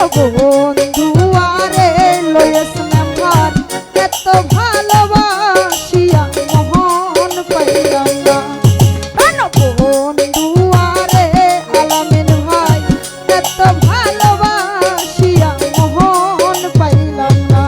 বন্ধু আরে লয়েস নাম্বার এত ভালোবাসিয়া মহন পাইলাম না বন্ধু আরে আলামিন ভাই এত ভালোবাসিয়া মহন পাইলাম না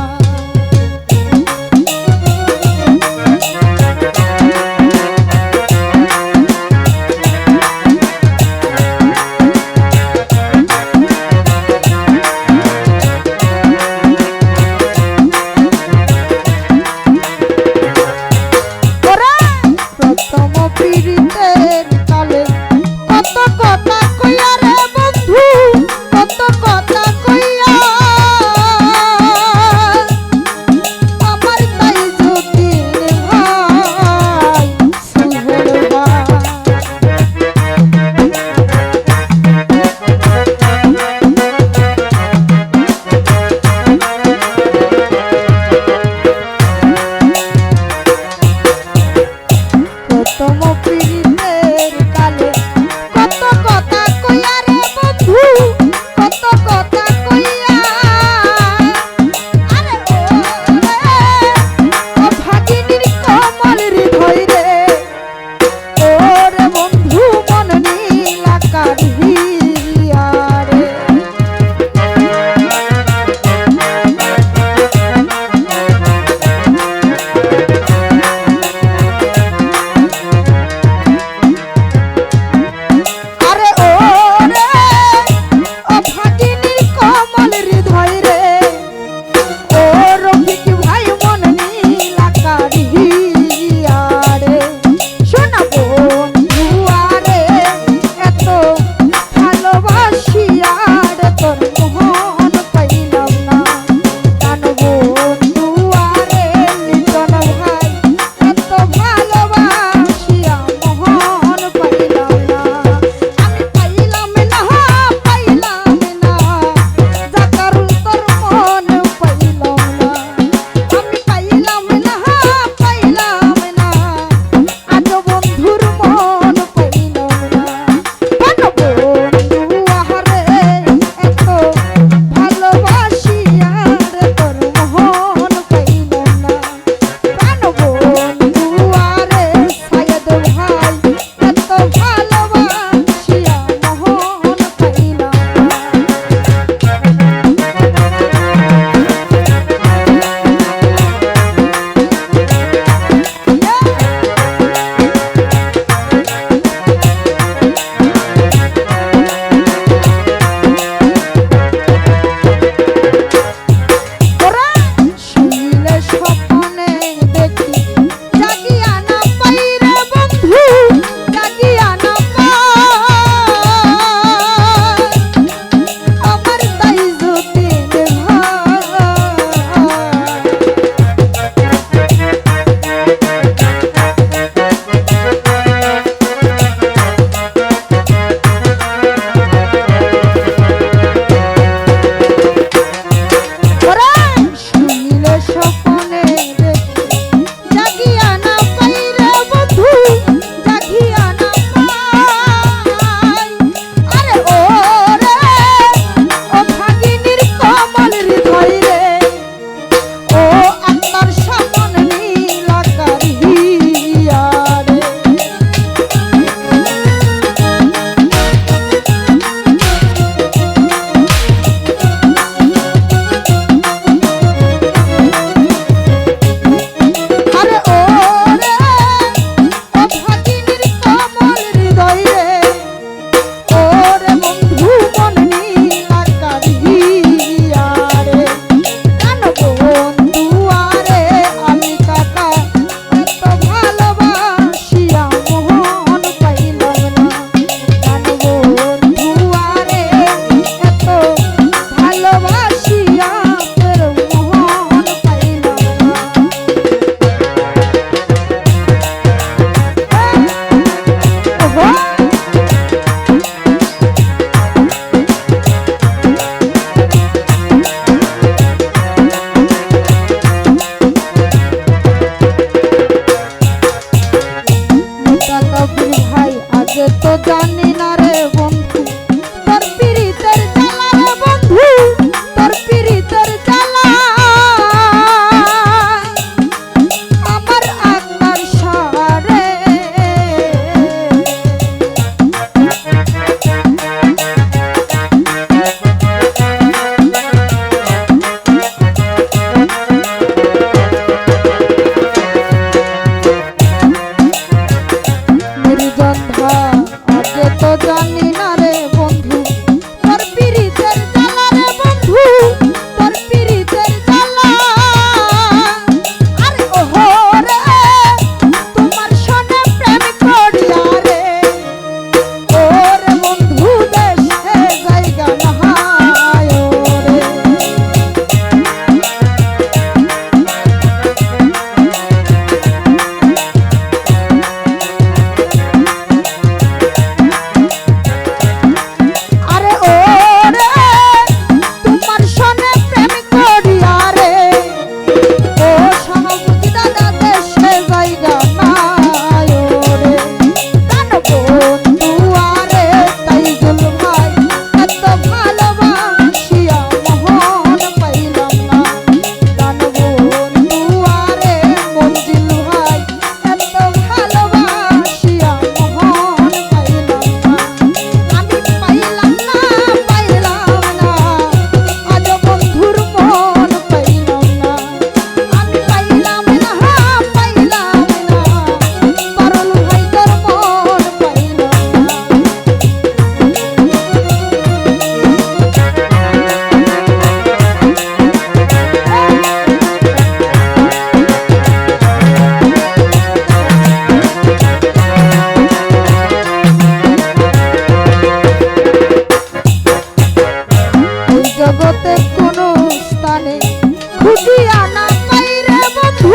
খুঁজিয়া না পাই রে বন্ধু,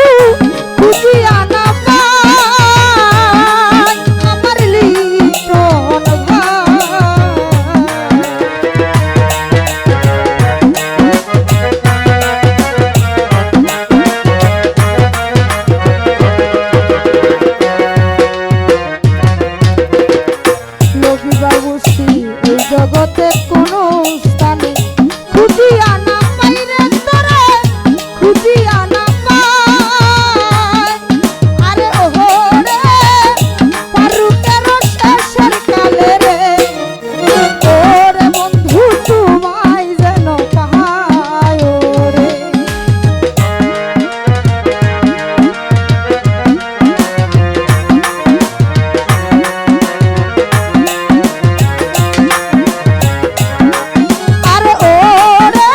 খুঁজিয়া না পাই আমার লিটন ভাই। লগি বাবুসি এই জগতে কোনো স্থানে খুঁজিয়া না পাই রে তোরে, খুঁজিয়া না পাই। আরে ওহো রে ফারুকের শেষের কালে রে, ওরে বন্ধু তোমায় যেন পাই ওরে। আরে ওরে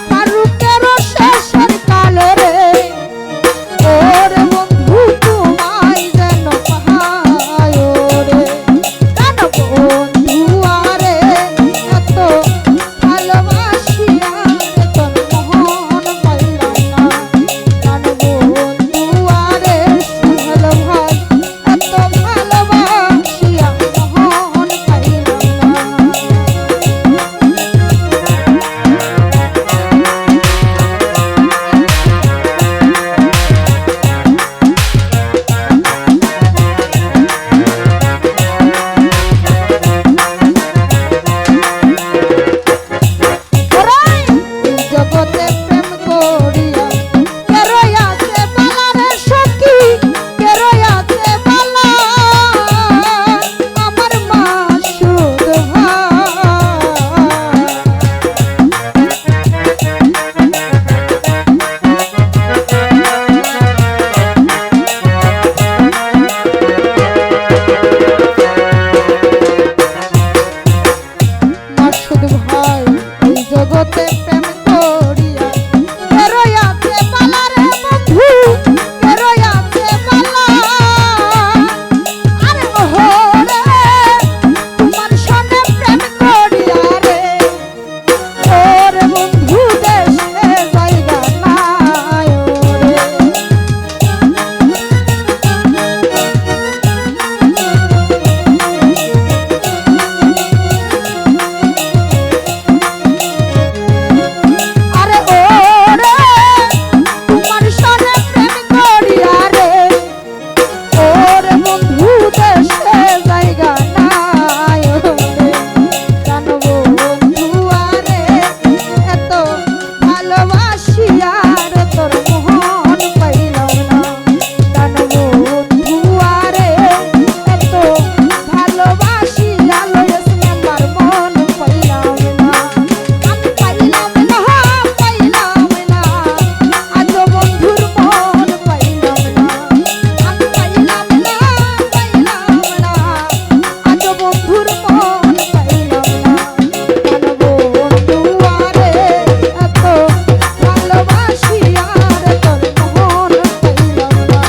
ফারুকের শেষের কালে রে, ওরে বন্ধু তোমায় যেন পাই ওরে। কেন বন্ধু আরে এত ভালোবাসিয়া রে তোর মন পাইলাম না। কেন বন্ধু আরে সুহেল ভাই এত ভালোবাসিয়া মন পাইলাম না। ওরাই জগতে প্রেম করিয়া কে রয়াছে বালা রে সখী, কে রয়াছে বালা আমার মাসুদ মাসুদ ভাই। এই জগতে প্রেম করিয়া কে রয়াছে বালা রে বন্ধু, কে রয়াছে বালা। আরে ওহো রে তোমার সনে প্রেম করিয়া রে, ওরে বন্ধু দেশে জায়গা নাই ওরে। আরে ওরে তোমার সনে প্রেম করিয়া রে, ওরে বন্ধু দেশে জায়গা নাই ওরে। কেন বন্ধু আরে এত ভালোবাসিয়া রে তোর মন পাইলাম না। কেন বন্ধু আরে এত ভালোবাসিয়া লয়েস আমার মন পাইলাম না। আমি পাইলাম না, পাইলাম না আজ বন্ধুর মন পাইলাম না। আমি পাইলাম না, পাইলাম না আজ বন্ধুর মন পাইলাম না। কেন বন্ধু আরে এত ভালোবাসিয়া রে তোর মন পাইলাম না।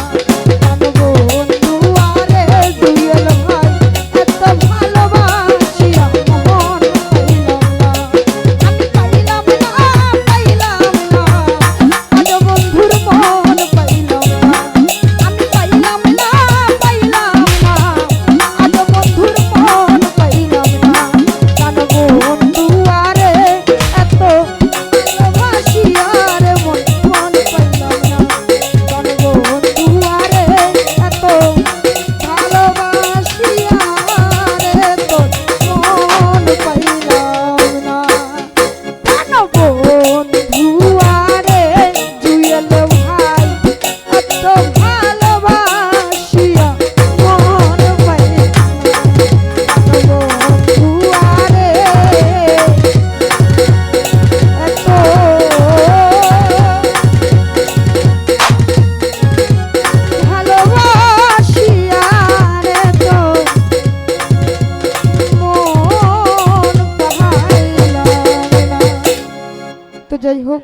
কেন বন্ধু আরে জুয়েল ভাই এত ভালোবাসিয়া মন পাইলাম না। আমি পাইলাম না, পাইলাম না আজ বন্ধুর মন পাইলাম না। আমি পাইলাম না, পাইলাম না আজ বন্ধুর মন পাইলাম না। কেন বন্ধু আরে এত ভালোবাসিয়া রে মন পাইলাম না। কেন বন্ধু আরে এত ভালোবাসিয়া রে তোর মন পাইলাম না। কেন বন্ধু আরে জুয়েল ভাই এত ভালোবাসিয়া মন পাইলাম না। কেন বন্ধু আরে এত ভালোবাসিয়া রে তোর মন পাইলাম না। তো যাই হোক